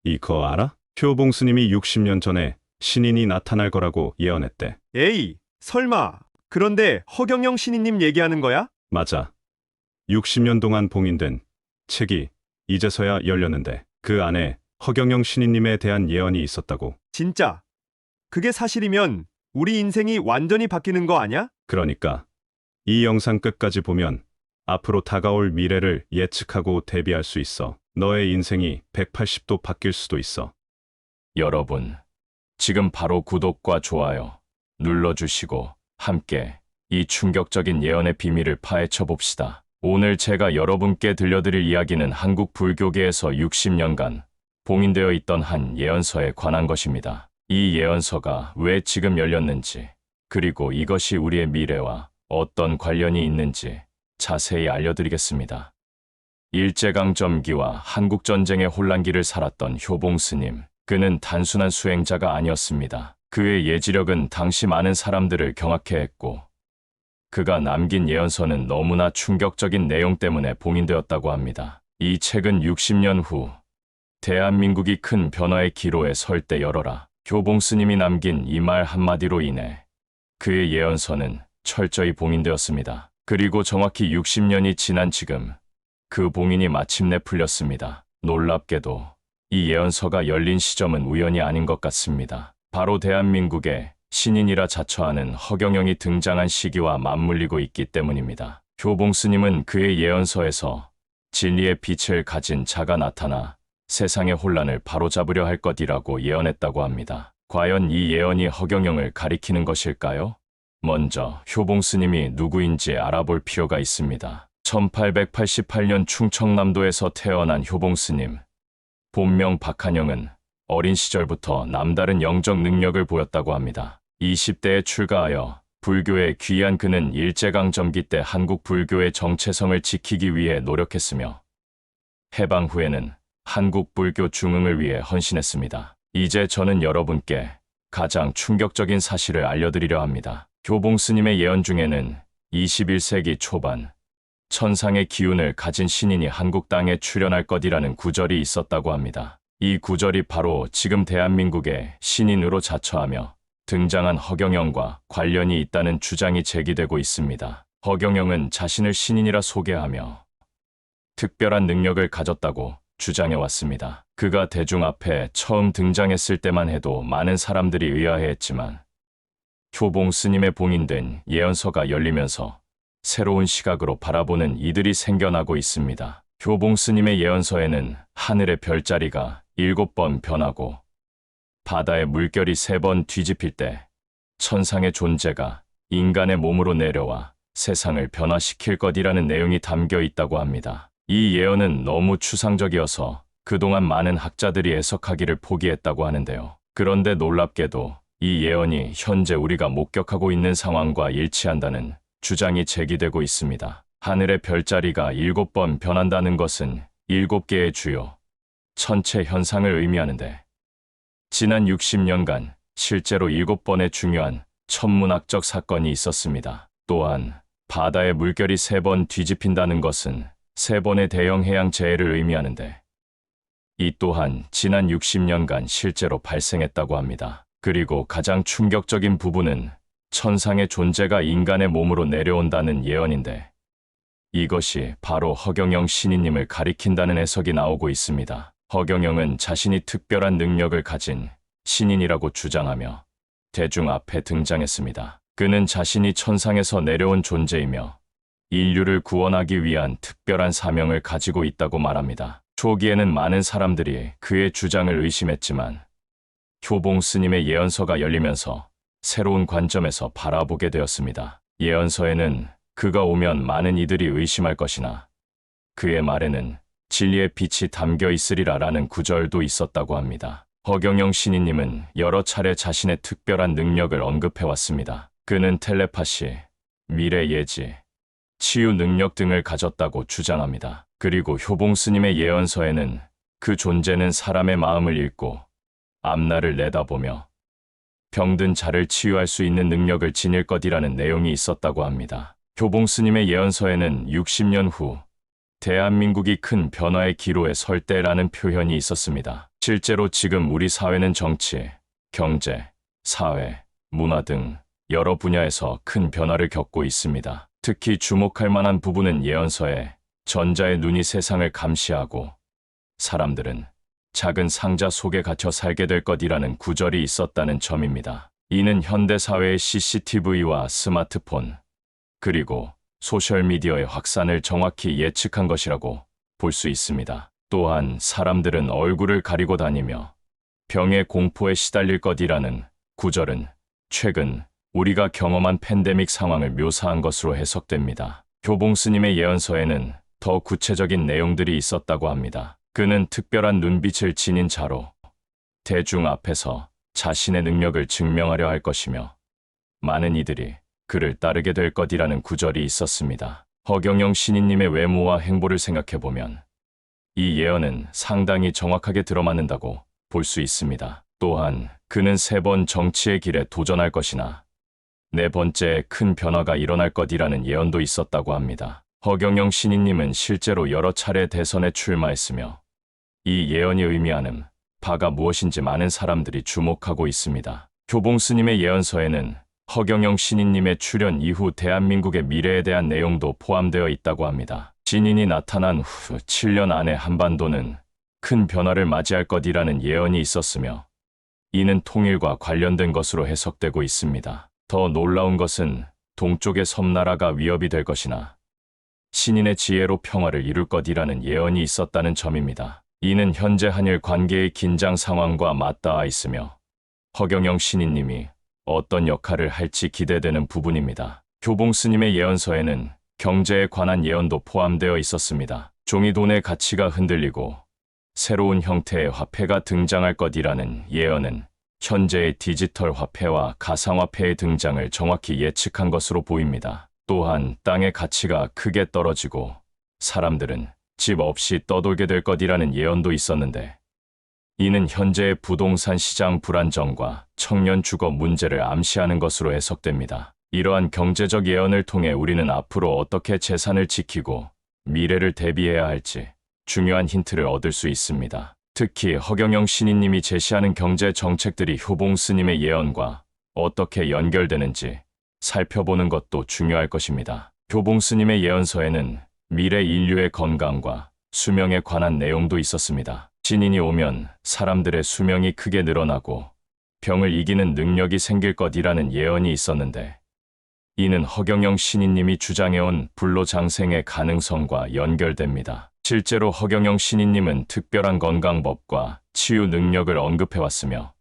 이거 알아? 효봉 스님이 60년 전에 신인이 나타날 거라고 예언했대. 에이, 설마. 그런데 허경영 신인님 얘기하는 거야? 맞아. 60년 동안 봉인된 책이 이제서야 열렸는데 그 안에 허경영 신인님에 대한 예언이 있었다고. 진짜. 그게 사실이면 우리 인생이 완전히 바뀌는 거 아냐? 그러니까 이 영상 끝까지 보면 앞으로 다가올 미래를 예측하고 대비할 수 있어. 너의 인생이 180도 바뀔 수도 있어. 여러분, 지금 바로 구독과 좋아요 눌러주시고 함께 이 충격적인 예언의 비밀을 파헤쳐 봅시다. 오늘 제가 여러분께 들려드릴 이야기는 한국 불교계에서 60년간 봉인되어 있던 한 예언서에 관한 것입니다. 이 예언서가 왜 지금 열렸는지, 그리고 이것이 우리의 미래와 어떤 관련이 있는지 자세히 알려드리겠습니다. 일제강점기와 한국전쟁의 혼란기를 살았던 효봉 스님, 그는 단순한 수행자가 아니었습니다. 그의 예지력은 당시 많은 사람들을 경악해 했고, 그가 남긴 예언서는 너무나 충격적인 내용 때문에 봉인되었다고 합니다. 이 책은 60년 후 대한민국이 큰 변화의 기로에 설 때 열어라. 효봉 스님이 남긴 이 말 한마디로 인해 그의 예언서는 철저히 봉인되었습니다. 그리고 정확히 60년이 지난 지금 그 봉인이 마침내 풀렸습니다. 놀랍게도 이 예언서가 열린 시점은 우연이 아닌 것 같습니다. 바로 대한민국의 신인이라 자처하는 허경영이 등장한 시기와 맞물리고 있기 때문입니다. 효봉 스님은 그의 예언서에서 진리의 빛을 가진 자가 나타나 세상의 혼란을 바로잡으려 할 것이라고 예언했다고 합니다. 과연 이 예언이 허경영을 가리키는 것일까요? 먼저 효봉 스님이 누구인지 알아볼 필요가 있습니다. 1888년 충청남도에서 태어난 효봉 스님, 본명 박한영은 어린 시절부터 남다른 영적 능력을 보였다고 합니다. 20대에 출가하여 불교에 귀한 그는 일제강점기 때 한국 불교의 정체성을 지키기 위해 노력했으며 해방 후에는 한국 불교 중흥을 위해 헌신했습니다. 이제 저는 여러분께 가장 충격적인 사실을 알려드리려 합니다. 효봉 스님의 예언 중에는 21세기 초반 천상의 기운을 가진 신인이 한국 땅에 출현할 것이라는 구절이 있었다고 합니다. 이 구절이 바로 지금 대한민국의 신인으로 자처하며 등장한 허경영과 관련이 있다는 주장이 제기되고 있습니다. 허경영은 자신을 신인이라 소개하며 특별한 능력을 가졌다고 주장해왔습니다. 그가 대중 앞에 처음 등장했을 때만 해도 많은 사람들이 의아해했지만 효봉 스님의 봉인된 예언서가 열리면서 새로운 시각으로 바라보는 이들이 생겨나고 있습니다. 효봉 스님의 예언서에는 하늘의 별자리가 7번 변하고 바다의 물결이 3번 뒤집힐 때 천상의 존재가 인간의 몸으로 내려와 세상을 변화시킬 것이라는 내용이 담겨 있다고 합니다. 이 예언은 너무 추상적이어서 그동안 많은 학자들이 해석하기를 포기했다고 하는데요. 그런데 놀랍게도 이 예언이 현재 우리가 목격하고 있는 상황과 일치한다는 주장이 제기되고 있습니다. 하늘의 별자리가 7번 변한다는 것은 7개의 주요 천체 현상을 의미하는데 지난 60년간 실제로 7번의 중요한 천문학적 사건이 있었습니다. 또한 바다의 물결이 3번 뒤집힌다는 것은 3번의 대형 해양 재해를 의미하는데 이 또한 지난 60년간 실제로 발생했다고 합니다. 그리고 가장 충격적인 부분은 천상의 존재가 인간의 몸으로 내려온다는 예언인데 이것이 바로 허경영 신인님을 가리킨다는 해석이 나오고 있습니다. 허경영은 자신이 특별한 능력을 가진 신인이라고 주장하며 대중 앞에 등장했습니다. 그는 자신이 천상에서 내려온 존재이며 인류를 구원하기 위한 특별한 사명을 가지고 있다고 말합니다. 초기에는 많은 사람들이 그의 주장을 의심했지만 효봉 스님의 예언서가 열리면서 새로운 관점에서 바라보게 되었습니다. 예언서에는 그가 오면 많은 이들이 의심할 것이나 그의 말에는 진리의 빛이 담겨 있으리라라는 구절도 있었다고 합니다. 허경영 신인님은 여러 차례 자신의 특별한 능력을 언급해왔습니다. 그는 텔레파시, 미래 예지, 치유 능력 등을 가졌다고 주장합니다. 그리고 효봉 스님의 예언서에는 그 존재는 사람의 마음을 읽고 앞날을 내다보며 병든 자를 치유할 수 있는 능력을 지닐 것이라는 내용이 있었다고 합니다. 효봉 스님의 예언서에는 60년 후 대한민국이 큰 변화의 기로에 설 때라는 표현이 있었습니다. 실제로 지금 우리 사회는 정치, 경제, 사회, 문화 등 여러 분야에서 큰 변화를 겪고 있습니다. 특히 주목할 만한 부분은 예언서에 전자의 눈이 세상을 감시하고 사람들은 작은 상자 속에 갇혀 살게 될 것이라는 구절이 있었다는 점입니다. 이는 현대 사회의 CCTV와 스마트폰, 그리고 소셜미디어의 확산을 정확히 예측한 것이라고 볼 수 있습니다. 또한 사람들은 얼굴을 가리고 다니며 병의 공포에 시달릴 것이라는 구절은 최근 우리가 경험한 팬데믹 상황을 묘사한 것으로 해석됩니다. 교봉 스님의 예언서에는 더 구체적인 내용들이 있었다고 합니다. 그는 특별한 눈빛을 지닌 자로 대중 앞에서 자신의 능력을 증명하려 할 것이며 많은 이들이 그를 따르게 될 것이라는 구절이 있었습니다. 허경영 신인님의 외모와 행보를 생각해보면 이 예언은 상당히 정확하게 들어맞는다고 볼 수 있습니다. 또한 그는 3번 정치의 길에 도전할 것이나 4번째 큰 변화가 일어날 것이라는 예언도 있었다고 합니다. 허경영 신인님은 실제로 여러 차례 대선에 출마했으며 이 예언이 의미하는 바가 무엇인지 많은 사람들이 주목하고 있습니다. 교봉 스님의 예언서에는 허경영 신인님의 출연 이후 대한민국의 미래에 대한 내용도 포함되어 있다고 합니다. 신인이 나타난 후 7년 안에 한반도는 큰 변화를 맞이할 것이라는 예언이 있었으며 이는 통일과 관련된 것으로 해석되고 있습니다. 더 놀라운 것은 동쪽의 섬나라가 위협이 될 것이나 신인의 지혜로 평화를 이룰 것이라는 예언이 있었다는 점입니다. 이는 현재 한일 관계의 긴장 상황과 맞닿아 있으며 허경영 신인님이 어떤 역할을 할지 기대되는 부분입니다. 교봉 스님의 예언서에는 경제에 관한 예언도 포함되어 있었습니다. 종이돈의 가치가 흔들리고 새로운 형태의 화폐가 등장할 것이라는 예언은 현재의 디지털 화폐와 가상화폐의 등장을 정확히 예측한 것으로 보입니다. 또한 땅의 가치가 크게 떨어지고 사람들은 집 없이 떠돌게 될 것이라는 예언도 있었는데 이는 현재의 부동산 시장 불안정과 청년 주거 문제를 암시하는 것으로 해석됩니다. 이러한 경제적 예언을 통해 우리는 앞으로 어떻게 재산을 지키고 미래를 대비해야 할지 중요한 힌트를 얻을 수 있습니다. 특히 허경영 신인님이 제시하는 경제 정책들이 효봉 스님의 예언과 어떻게 연결되는지 살펴보는 것도 중요할 것입니다. 효봉 스님의 예언서에는 미래 인류의 건강과 수명에 관한 내용도 있었습니다. 신인이 오면 사람들의 수명이 크게 늘어나고 병을 이기는 능력이 생길 것이라는 예언이 있었는데 이는 허경영 신인님이 주장해온 불로장생의 가능성과 연결됩니다. 실제로 허경영 신인님은 특별한 건강법과 치유 능력을 언급해왔으며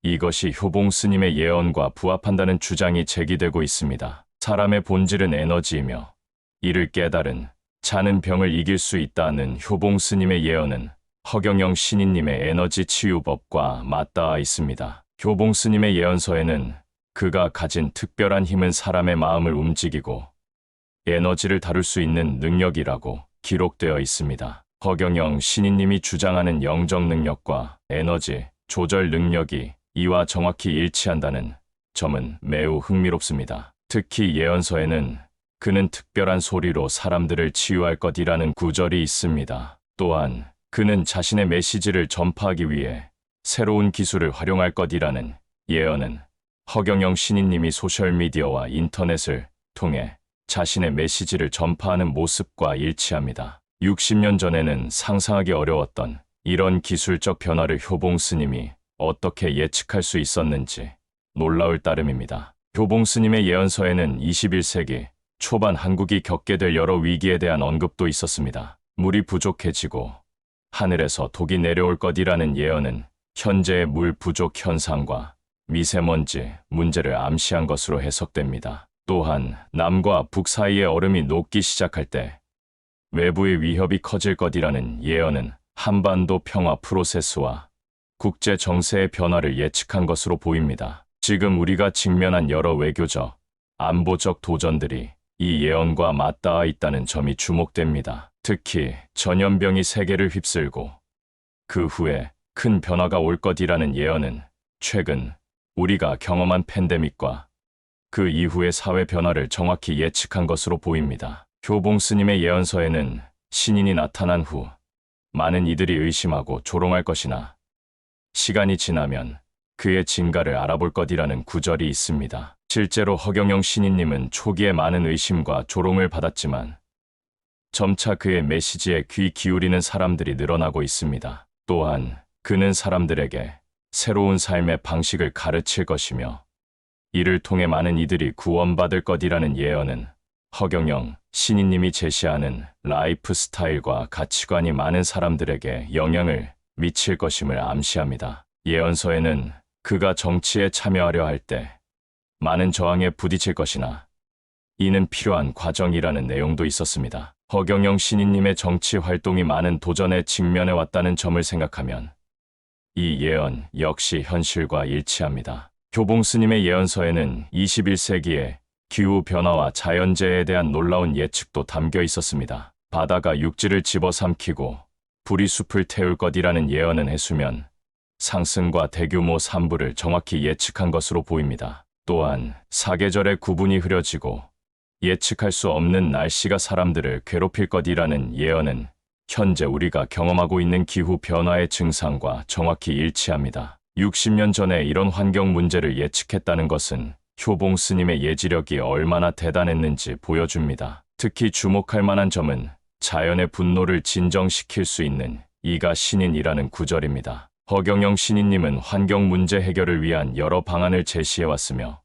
이것이 효봉 스님의 예언과 부합한다는 주장이 제기되고 있습니다. 사람의 본질은 에너지이며 이를 깨달은 자는 병을 이길 수 있다는 효봉 스님의 예언은 허경영 신인님의 에너지 치유법과 맞닿아 있습니다. 효봉 스님의 예언서에는 그가 가진 특별한 힘은 사람의 마음을 움직이고 에너지를 다룰 수 있는 능력이라고 기록되어 있습니다. 허경영 신인님이 주장하는 영적 능력과 에너지 조절 능력이 이와 정확히 일치한다는 점은 매우 흥미롭습니다. 특히 예언서에는 그는 특별한 소리로 사람들을 치유할 것이라는 구절이 있습니다. 또한 그는 자신의 메시지를 전파하기 위해 새로운 기술을 활용할 것이라는 예언은 허경영 신인님이 소셜미디어와 인터넷을 통해 자신의 메시지를 전파하는 모습과 일치합니다. 60년 전에는 상상하기 어려웠던 이런 기술적 변화를 효봉 스님이 어떻게 예측할 수 있었는지 놀라울 따름입니다. 효봉 스님의 예언서에는 21세기 초반 한국이 겪게 될 여러 위기에 대한 언급도 있었습니다. 물이 부족해지고 하늘에서 독이 내려올 것이라는 예언은 현재의 물 부족 현상과 미세먼지 문제를 암시한 것으로 해석됩니다. 또한 남과 북 사이의 얼음이 녹기 시작할 때 외부의 위협이 커질 것이라는 예언은 한반도 평화 프로세스와 국제 정세의 변화를 예측한 것으로 보입니다. 지금 우리가 직면한 여러 외교적, 안보적 도전들이 이 예언과 맞닿아 있다는 점이 주목됩니다. 특히 전염병이 세계를 휩쓸고 그 후에 큰 변화가 올 것이라는 예언은 최근 우리가 경험한 팬데믹과 그 이후의 사회 변화를 정확히 예측한 것으로 보입니다. 효봉 스님의 예언서에는 신인이 나타난 후 많은 이들이 의심하고 조롱할 것이나 시간이 지나면 그의 진가를 알아볼 것이라는 구절이 있습니다. 실제로 허경영 신인님은 초기에 많은 의심과 조롱을 받았지만 점차 그의 메시지에 귀 기울이는 사람들이 늘어나고 있습니다. 또한 그는 사람들에게 새로운 삶의 방식을 가르칠 것이며 이를 통해 많은 이들이 구원받을 것이라는 예언은 허경영 신인님이 제시하는 라이프 스타일과 가치관이 많은 사람들에게 영향을 미칠 것임을 암시합니다. 예언서에는 그가 정치에 참여하려 할 때 많은 저항에 부딪힐 것이나 이는 필요한 과정이라는 내용도 있었습니다. 허경영 신인님의 정치 활동이 많은 도전에 직면해 왔다는 점을 생각하면 이 예언 역시 현실과 일치합니다. 교봉 스님의 예언서에는 21세기의 기후변화와 자연재해에 대한 놀라운 예측도 담겨 있었습니다. 바다가 육지를 집어삼키고 불이 숲을 태울 것이라는 예언은 해수면 상승과 대규모 산불을 정확히 예측한 것으로 보입니다. 또한 사계절의 구분이 흐려지고 예측할 수 없는 날씨가 사람들을 괴롭힐 것이라는 예언은 현재 우리가 경험하고 있는 기후변화의 증상과 정확히 일치합니다. 60년 전에 이런 환경 문제를 예측했다는 것은 효봉 스님의 예지력이 얼마나 대단했는지 보여줍니다. 특히 주목할 만한 점은 자연의 분노를 진정시킬 수 있는 이가 신인이라는 구절입니다. 허경영 신인님은 환경 문제 해결을 위한 여러 방안을 제시해왔으며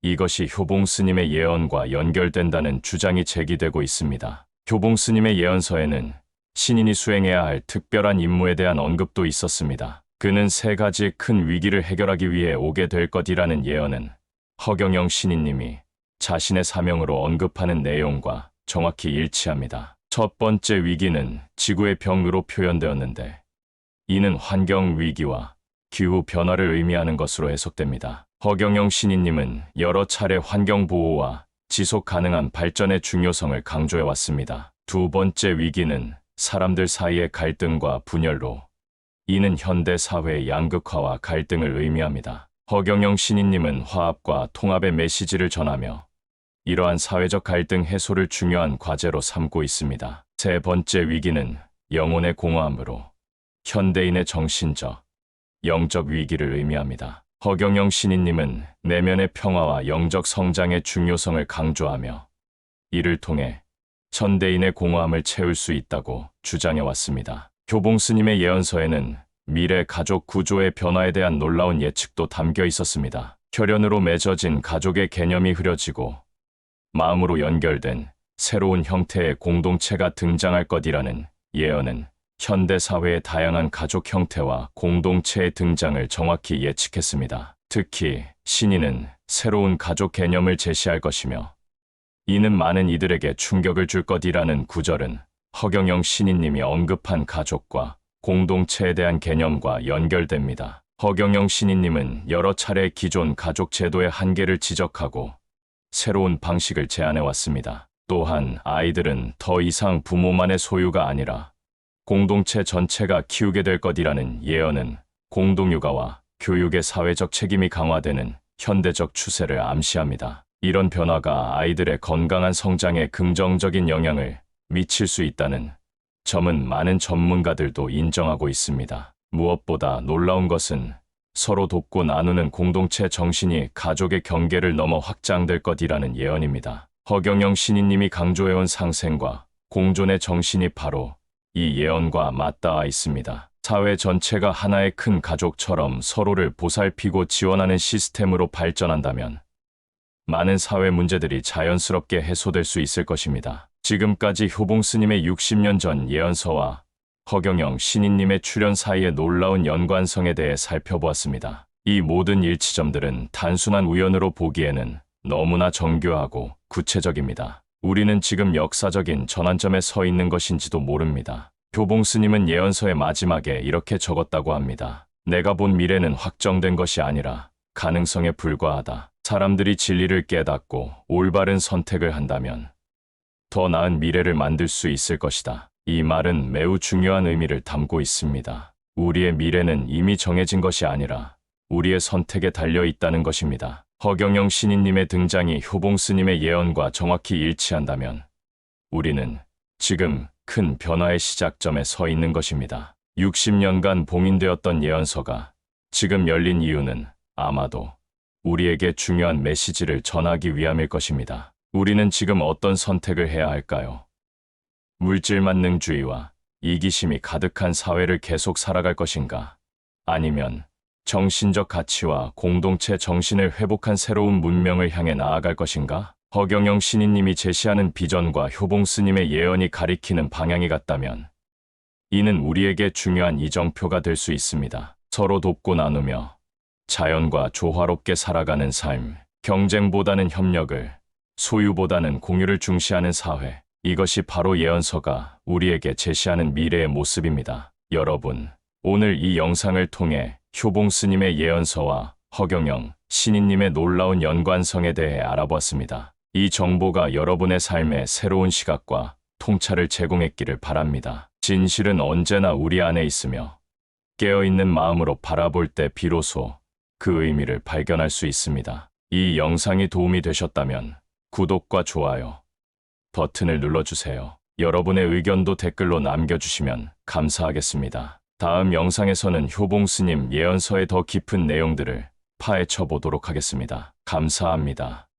이것이 효봉 스님의 예언과 연결된다는 주장이 제기되고 있습니다. 효봉 스님의 예언서에는 신인이 수행해야 할 특별한 임무에 대한 언급도 있었습니다. 그는 세 가지 큰 위기를 해결하기 위해 오게 될 것이라는 예언은 허경영 신인님이 자신의 사명으로 언급하는 내용과 정확히 일치합니다. 첫 번째 위기는 지구의 병으로 표현되었는데 이는 환경 위기와 기후 변화를 의미하는 것으로 해석됩니다. 허경영 신인님은 여러 차례 환경 보호와 지속 가능한 발전의 중요성을 강조해 왔습니다. 두 번째 위기는 사람들 사이의 갈등과 분열로 이는 현대 사회의 양극화와 갈등을 의미합니다. 허경영 신인님은 화합과 통합의 메시지를 전하며 이러한 사회적 갈등 해소를 중요한 과제로 삼고 있습니다. 세 번째 위기는 영혼의 공허함으로 현대인의 정신적, 영적 위기를 의미합니다. 허경영 신인님은 내면의 평화와 영적 성장의 중요성을 강조하며 이를 통해 현대인의 공허함을 채울 수 있다고 주장해 왔습니다. 교봉 스님의 예언서에는 미래 가족 구조의 변화에 대한 놀라운 예측도 담겨 있었습니다. 혈연으로 맺어진 가족의 개념이 흐려지고 마음으로 연결된 새로운 형태의 공동체가 등장할 것이라는 예언은 현대 사회의 다양한 가족 형태와 공동체의 등장을 정확히 예측했습니다. 특히 신인은 새로운 가족 개념을 제시할 것이며 이는 많은 이들에게 충격을 줄 것이라는 구절은 허경영 신인님이 언급한 가족과 공동체에 대한 개념과 연결됩니다. 허경영 신인님은 여러 차례 기존 가족 제도의 한계를 지적하고 새로운 방식을 제안해 왔습니다. 또한 아이들은 더 이상 부모만의 소유가 아니라 공동체 전체가 키우게 될 것이라는 예언은 공동육아와 교육의 사회적 책임이 강화되는 현대적 추세를 암시합니다. 이런 변화가 아이들의 건강한 성장에 긍정적인 영향을 미칠 수 있다는 점은 많은 전문가들도 인정하고 있습니다. 무엇보다 놀라운 것은 서로 돕고 나누는 공동체 정신이 가족의 경계를 넘어 확장될 것이라는 예언입니다. 허경영 신인님이 강조해온 상생과 공존의 정신이 바로 이 예언과 맞닿아 있습니다. 사회 전체가 하나의 큰 가족처럼 서로를 보살피고 지원하는 시스템으로 발전한다면 많은 사회 문제들이 자연스럽게 해소될 수 있을 것입니다. 지금까지 효봉 스님의 60년 전 예언서와 허경영 신인님의 출연 사이의 놀라운 연관성에 대해 살펴보았습니다. 이 모든 일치점들은 단순한 우연으로 보기에는 너무나 정교하고 구체적입니다. 우리는 지금 역사적인 전환점에 서 있는 것인지도 모릅니다. 효봉 스님은 예언서의 마지막에 이렇게 적었다고 합니다. 내가 본 미래는 확정된 것이 아니라 가능성에 불과하다. 사람들이 진리를 깨닫고 올바른 선택을 한다면 더 나은 미래를 만들 수 있을 것이다. 이 말은 매우 중요한 의미를 담고 있습니다. 우리의 미래는 이미 정해진 것이 아니라 우리의 선택에 달려 있다는 것입니다. 허경영 신인님의 등장이 효봉 스님의 예언과 정확히 일치한다면 우리는 지금 큰 변화의 시작점에 서 있는 것입니다. 60년간 봉인되었던 예언서가 지금 열린 이유는 아마도 우리에게 중요한 메시지를 전하기 위함일 것입니다. 우리는 지금 어떤 선택을 해야 할까요? 물질만능주의와 이기심이 가득한 사회를 계속 살아갈 것인가? 아니면 정신적 가치와 공동체 정신을 회복한 새로운 문명을 향해 나아갈 것인가? 허경영 신인님이 제시하는 비전과 효봉 스님의 예언이 가리키는 방향이 같다면 이는 우리에게 중요한 이정표가 될 수 있습니다. 서로 돕고 나누며 자연과 조화롭게 살아가는 삶, 경쟁보다는 협력을, 소유보다는 공유를 중시하는 사회, 이것이 바로 예언서가 우리에게 제시하는 미래의 모습입니다. 여러분, 오늘 이 영상을 통해 효봉 스님의 예언서와 허경영 신인님의 놀라운 연관성에 대해 알아보았습니다. 이 정보가 여러분의 삶에 새로운 시각과 통찰을 제공했기를 바랍니다. 진실은 언제나 우리 안에 있으며 깨어있는 마음으로 바라볼 때 비로소 그 의미를 발견할 수 있습니다. 이 영상이 도움이 되셨다면 구독과 좋아요 버튼을 눌러주세요. 여러분의 의견도 댓글로 남겨주시면 감사하겠습니다. 다음 영상에서는 효봉 스님 예언서의 더 깊은 내용들을 파헤쳐 보도록 하겠습니다. 감사합니다.